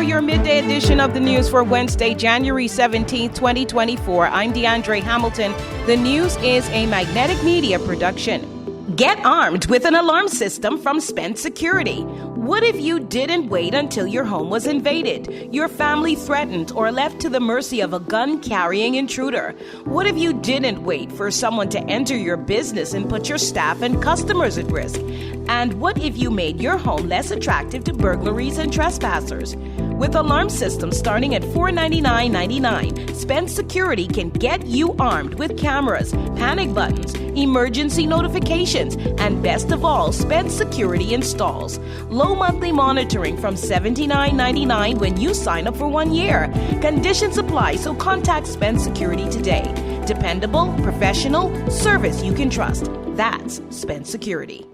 your midday edition of the news for Wednesday, January 17th, 2024. I'm DeAndre Hamilton. The news is a Magnetic Media production. Get armed with an alarm system from Spence Security. What if you didn't wait until your home was invaded, your family threatened, or left to the mercy of a gun-carrying intruder? What if you didn't wait for someone to enter your business and put your staff and customers at risk? And what if you made your home less attractive to burglaries and trespassers? With alarm systems starting at $499.99, Spence Security can get you armed with cameras, panic buttons, emergency notifications, and best of all, Spence Security installs. Low monthly monitoring from $79.99 when you sign up for 1 year. Conditions apply, so contact Spence Security today. Dependable, professional, service you can trust. That's Spence Security.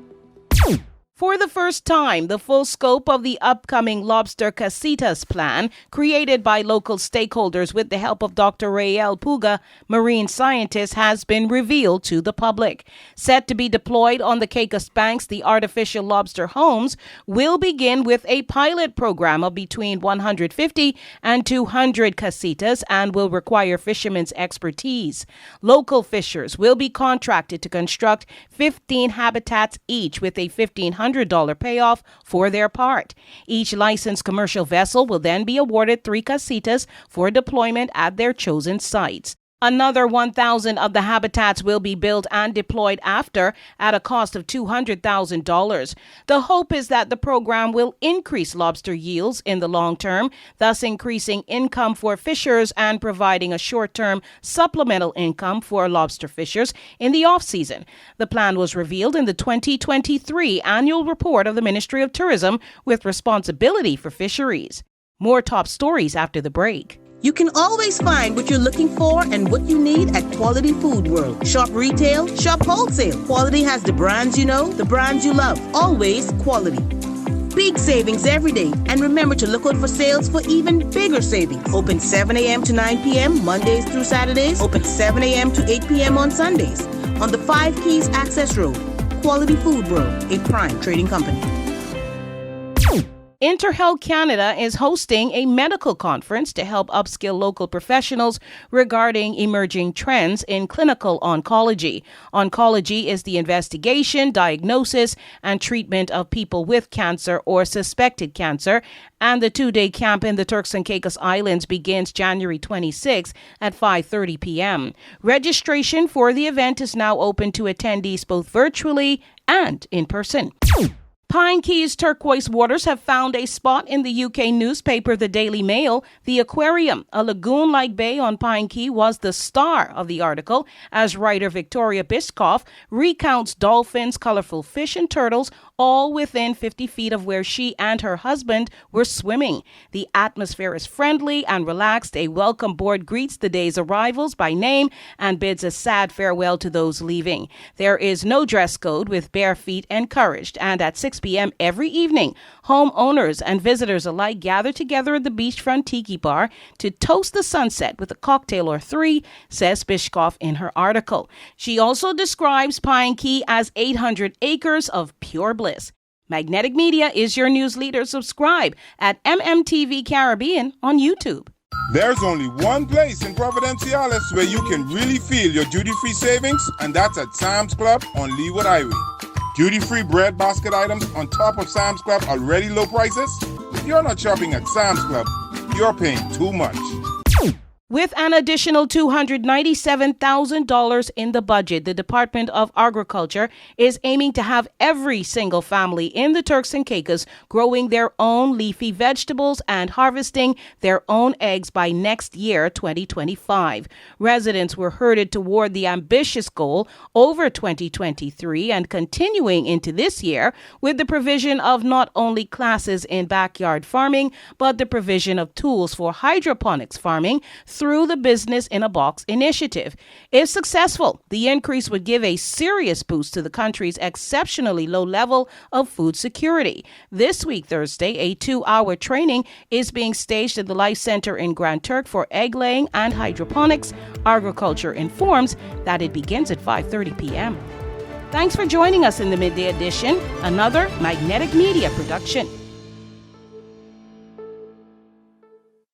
For the first time, the full scope of the upcoming Lobster Casitas plan, created by local stakeholders with the help of Dr. Rael Puga, marine scientist, has been revealed to the public. Set to be deployed on the Caicos Banks, the artificial lobster homes will begin with a pilot program of between 150 and 200 casitas and will require fishermen's expertise. Local fishers will be contracted to construct 15 habitats each with a $1,500 payoff for their part. Each licensed commercial vessel will then be awarded 3 casitas for deployment at their chosen sites. Another 1,000 of the habitats will be built and deployed after at a cost of $200,000. The hope is that the program will increase lobster yields in the long term, thus increasing income for fishers and providing a short-term supplemental income for lobster fishers in the off-season. The plan was revealed in the 2023 annual report of the Ministry of Tourism with responsibility for fisheries. More top stories after the break. You can always find what you're looking for and what you need at Quality Food World. Shop retail, shop wholesale. Quality has the brands you know, the brands you love. Always quality. Big savings every day. And remember to look out for sales for even bigger savings. Open 7 a.m. to 9 p.m. Mondays through Saturdays. Open 7 a.m. to 8 p.m. on Sundays. On the 5 Keys Access Road. Quality Food World, a prime trading company. InterHealth Canada is hosting a medical conference to help upskill local professionals regarding emerging trends in clinical oncology. Oncology is the investigation, diagnosis, and treatment of people with cancer or suspected cancer, and the 2-day camp in the Turks and Caicos Islands begins January 26 at 5:30 p.m. Registration for the event is now open to attendees both virtually and in person. Pine Key's turquoise waters have found a spot in the UK newspaper The Daily Mail. The aquarium, a lagoon-like bay on Pine Key, was the star of the article as writer Victoria Biscoff recounts dolphins, colorful fish, and turtles all within 50 feet of where she and her husband were swimming. The atmosphere is friendly and relaxed. A welcome board greets the day's arrivals by name and bids a sad farewell to those leaving. There is no dress code, with bare feet encouraged, and at 6 p.m. every evening, homeowners and visitors alike gather together at the beachfront tiki bar to toast the sunset with a cocktail or 3, says Biscoff in her article. She also describes Pine Key as 800 acres of pure bliss. Magnetic Media is your news leader. Subscribe at MMTV Caribbean on YouTube. There's only one place in Providenciales where you can really feel your duty-free savings, and that's at Sam's Club on Leeward Highway. Duty-free bread basket items on top of Sam's Club already low prices? If you're not shopping at Sam's Club, you're paying too much. With an additional $297,000 in the budget, the Department of Agriculture is aiming to have every single family in the Turks and Caicos growing their own leafy vegetables and harvesting their own eggs by next year, 2025. Residents were herded toward the ambitious goal over 2023 and continuing into this year with the provision of not only classes in backyard farming, but the provision of tools for hydroponics farming through the Business in a Box initiative. If successful, the increase would give a serious boost to the country's exceptionally low level of food security. This week, Thursday, a 2-hour training is being staged at the Life Center in Grand Turk for egg laying and hydroponics. Agriculture informs that it begins at 5:30 p.m. Thanks for joining us in the Midday Edition, another Magnetic Media production.